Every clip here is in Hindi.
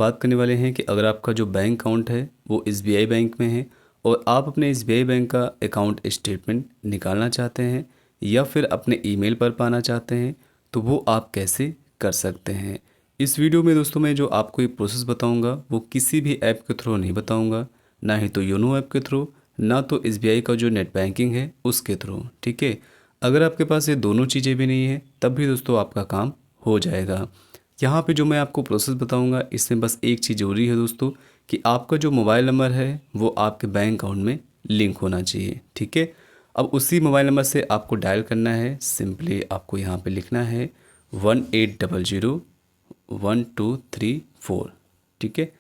बात करने वाले हैं कि अगर आपका जो बैंक अकाउंट है वो एसबीआई बैंक में है और आप अपने एसबीआई बैंक का अकाउंट स्टेटमेंट निकालना चाहते हैं या फिर अपने ईमेल पर पाना चाहते हैं तो वो आप कैसे कर सकते हैं। इस वीडियो में दोस्तों मैं जो आपको ये प्रोसेस बताऊंगा वो किसी भी ऐप के थ्रू नहीं बताऊंगा, ना ही तो योनो ऐप के थ्रू, ना तो एसबीआई का जो नेट बैंकिंग है उसके थ्रू। ठीक है, अगर आपके पास ये दोनों चीज़ें भी नहीं है तब भी दोस्तों आपका काम हो जाएगा। यहाँ पे जो मैं आपको प्रोसेस बताऊंगा इसमें बस एक चीज़ जरूरी है दोस्तों कि आपका जो मोबाइल नंबर है वो आपके बैंक अकाउंट में लिंक होना चाहिए। ठीक है, अब उसी मोबाइल नंबर से आपको डायल करना है। सिंपली आपको यहाँ पे लिखना है 1800 1234। ठीक है,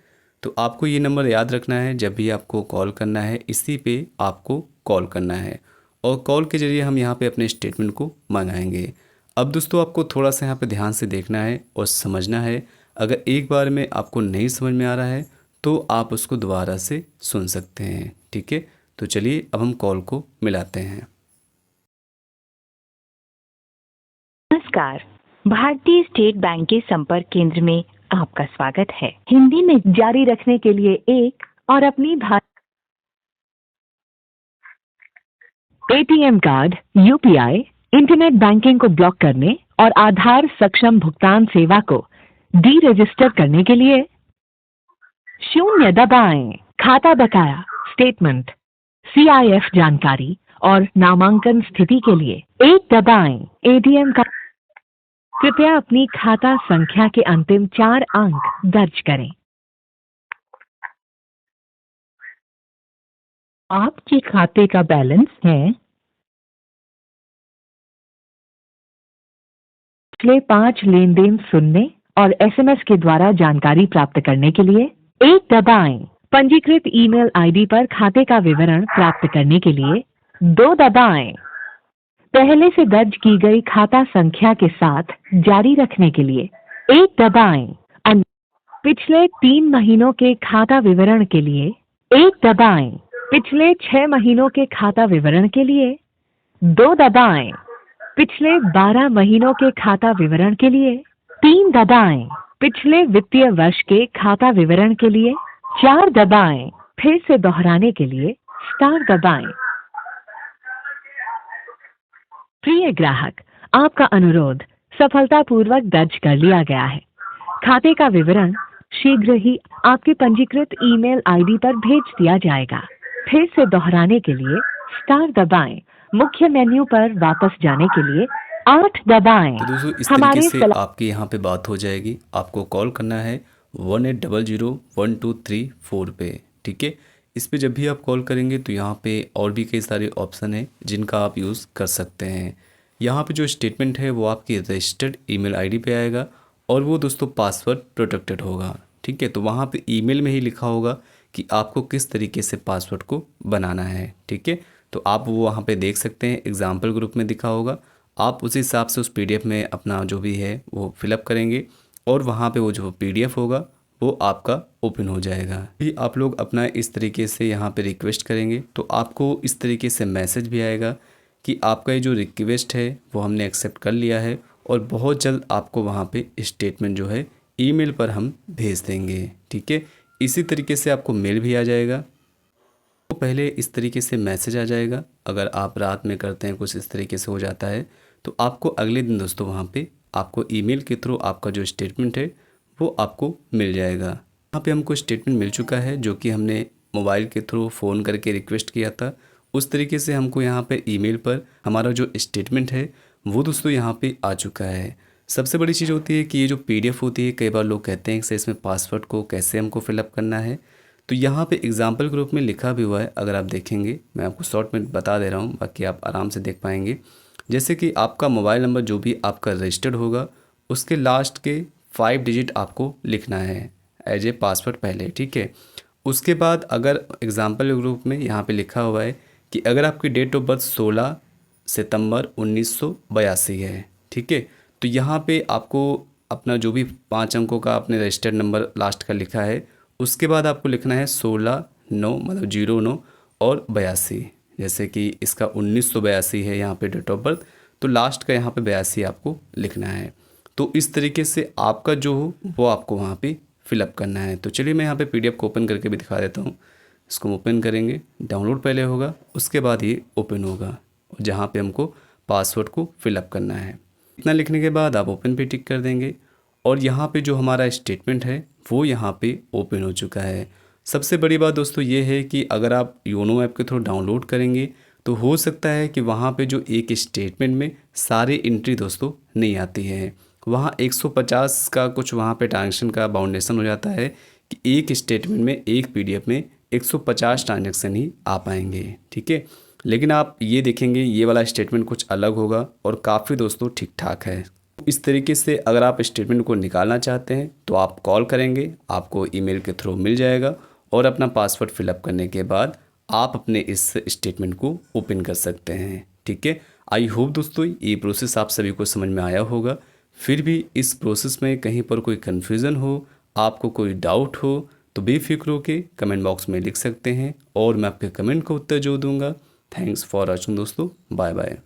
तो आपको ये नंबर याद रखना है, जब भी आपको कॉल करना है इसी पे आपको कॉल करना है और कॉल के ज़रिए हम यहाँ पे अपने स्टेटमेंट को मंगाएंगे। अब दोस्तों आपको थोड़ा सा यहाँ पे ध्यान से देखना है और समझना है। अगर एक बार में आपको नहीं समझ में आ रहा है तो आप उसको दोबारा से सुन सकते हैं। ठीक है, तो चलिए अब हम कॉल को मिलाते हैं। नमस्कार, भारतीय स्टेट बैंक के संपर्क केंद्र में आपका स्वागत है। हिंदी में जारी रखने के लिए एक और अपनी ATM card, UPI, internet banking को ब्लॉक करने और आधार सक्षम भुगतान सेवा को डी रजिस्टर करने के लिए 0 दबाएं। खाता बकाया, स्टेटमेंट, सीआईएफ जानकारी और नामांकन स्थिति के लिए 1 दबाएं। एटीएम का कृपया अपनी खाता संख्या के अंतिम 4 अंक दर्ज करें। आपके खाते का बैलेंस है पिछले 5 लेन देन सुनने और एसएमएस के द्वारा जानकारी प्राप्त करने के लिए 1 दबाएं। पंजीकृत ईमेल आईडी पर खाते का विवरण प्राप्त करने के लिए 2 दबाएं। पहले से दर्ज की गई खाता संख्या के साथ जारी रखने के लिए 1 दबाएं। पिछले 3 महीनों के खाता विवरण के लिए 1 दबाएं। पिछले 6 महीनों के खाता विवरण के लिए 2 दबाएं। पिछले 12 महीनों के खाता विवरण के लिए 3 दबाएं। पिछले वित्तीय वर्ष के खाता विवरण के लिए 4 दबाएं। फिर से दोहराने के लिए स्टार दबाएं। प्रिय ग्राहक, आपका अनुरोध सफलतापूर्वक दर्ज कर लिया गया है। खाते का विवरण शीघ्र ही आपके पंजीकृत ईमेल आईडी पर भेज दिया जाएगा। फिर से दोहराने के लिए स्टार दबाएं। मुख्य मेन्यू पर वापस जाने के लिए 8 दबाएं। तो दोस्तों इस तरीके से आपकी यहाँ पे बात हो जाएगी। आपको कॉल करना है 1800 1234 पे। ठीक है, इस पे जब भी आप कॉल करेंगे तो यहाँ पे और भी कई सारे ऑप्शन हैं जिनका आप यूज़ कर सकते हैं। यहाँ पे जो स्टेटमेंट है वो आपकी रजिस्टर्ड ईमेल आईडी पे आएगा और वो दोस्तों पासवर्ड प्रोटेक्टेड होगा। ठीक है, तो वहाँ पे ईमेल में ही लिखा होगा कि आपको किस तरीके से पासवर्ड को बनाना है। ठीक है, तो आप वो वहाँ पे देख सकते हैं, एग्जाम्पल ग्रुप में दिखा होगा। आप उस हिसाब से उस पीडीएफ में अपना जो भी है वो फिलअप करेंगे और वहाँ पे वो जो पीडीएफ होगा वो आपका ओपन हो जाएगा। भी आप लोग अपना इस तरीके से यहाँ पे रिक्वेस्ट करेंगे तो आपको इस तरीके से मैसेज भी आएगा कि आपका ये जो रिक्वेस्ट है वो हमने एक्सेप्ट कर लिया है और बहुत जल्द आपको वहाँ पे स्टेटमेंट जो है ईमेल पर हम भेज देंगे। ठीक है, इसी तरीके से आपको मेल भी आ जाएगा। तो पहले इस तरीके से मैसेज आ जाएगा। अगर आप रात में करते हैं कुछ इस तरीके से हो जाता है तो आपको अगले दिन दोस्तों वहाँ पे आपको ईमेल के थ्रू आपका जो स्टेटमेंट है वो आपको मिल जाएगा। यहाँ पे हमको स्टेटमेंट मिल चुका है जो कि हमने मोबाइल के थ्रू फ़ोन करके रिक्वेस्ट किया था। उस तरीके से हमको यहाँ पे ईमेल पर हमारा जो स्टेटमेंट है वो दोस्तों यहाँ पे आ चुका है। सबसे बड़ी चीज़ होती है कि ये जो पीडीएफ होती है, कई बार लोग कहते हैं कि इसमें पासवर्ड को कैसे हमको फिलअप करना है। तो यहाँ पे एग्जाम्पल ग्रुप में लिखा भी हुआ है, अगर आप देखेंगे, मैं आपको शॉर्ट में बता दे रहा हूँ, बाकी आप आराम से देख पाएंगे। जैसे कि आपका मोबाइल नंबर जो भी आपका रजिस्टर्ड होगा उसके लास्ट के 5 डिजिट आपको लिखना है एज ए पासवर्ड पहले। ठीक है, उसके बाद अगर एग्जाम्पल ग्रुप में यहाँ पे लिखा हुआ है कि अगर आपकी डेट ऑफ बर्थ 16 सितंबर 1982 है। ठीक है, तो यहाँ पे आपको अपना जो भी 5 अंकों का आपने रजिस्टर्ड नंबर लास्ट का लिखा है उसके बाद आपको लिखना है 16/9 मतलब 09 और 82। जैसे कि इसका 1982 है यहाँ पे डेट ऑफ बर्थ, तो लास्ट का यहाँ पे 82 आपको लिखना है। तो इस तरीके से आपका जो हो वो आपको वहाँ पे फिलअप करना है। तो चलिए मैं यहाँ पे PDF को ओपन करके भी दिखा देता हूँ। इसको ओपन करेंगे, डाउनलोड पहले होगा, उसके बाद ये ओपन होगा, जहाँ पे हमको पासवर्ड को फिलअप करना है। इतना लिखने के बाद आप ओपन पे टिक कर देंगे और यहाँ पे जो हमारा स्टेटमेंट है वो यहाँ पे ओपन हो चुका है। सबसे बड़ी बात दोस्तों ये है कि अगर आप योनो ऐप के थ्रू डाउनलोड करेंगे तो हो सकता है कि वहाँ पे जो एक स्टेटमेंट में सारी एंट्री दोस्तों नहीं आती है। वहाँ 150 का कुछ वहाँ पे ट्रांजेक्शन का बाउंडेशन हो जाता है कि एक स्टेटमेंट में, एक PDF में 150 ट्रांजेक्शन ही आ पाएंगे, ठीक है। लेकिन आप ये देखेंगे ये वाला स्टेटमेंट कुछ अलग होगा और काफ़ी दोस्तों ठीक ठाक है। इस तरीके से अगर आप स्टेटमेंट को निकालना चाहते हैं तो आप कॉल करेंगे, आपको ईमेल के थ्रू मिल जाएगा और अपना पासवर्ड फिलअप करने के बाद आप अपने इस स्टेटमेंट को ओपन कर सकते हैं, ठीक है। आई होप दोस्तों ये प्रोसेस आप सभी को समझ में आया होगा। फिर भी इस प्रोसेस में कहीं पर कोई कन्फ्यूज़न हो, आपको कोई डाउट हो तो बेफिक्र होकर कमेंट बॉक्स में लिख सकते हैं और मैं आपके कमेंट का उत्तर जो दूंगा। थैंक्स फॉर वॉचिंग दोस्तों, बाय बाय।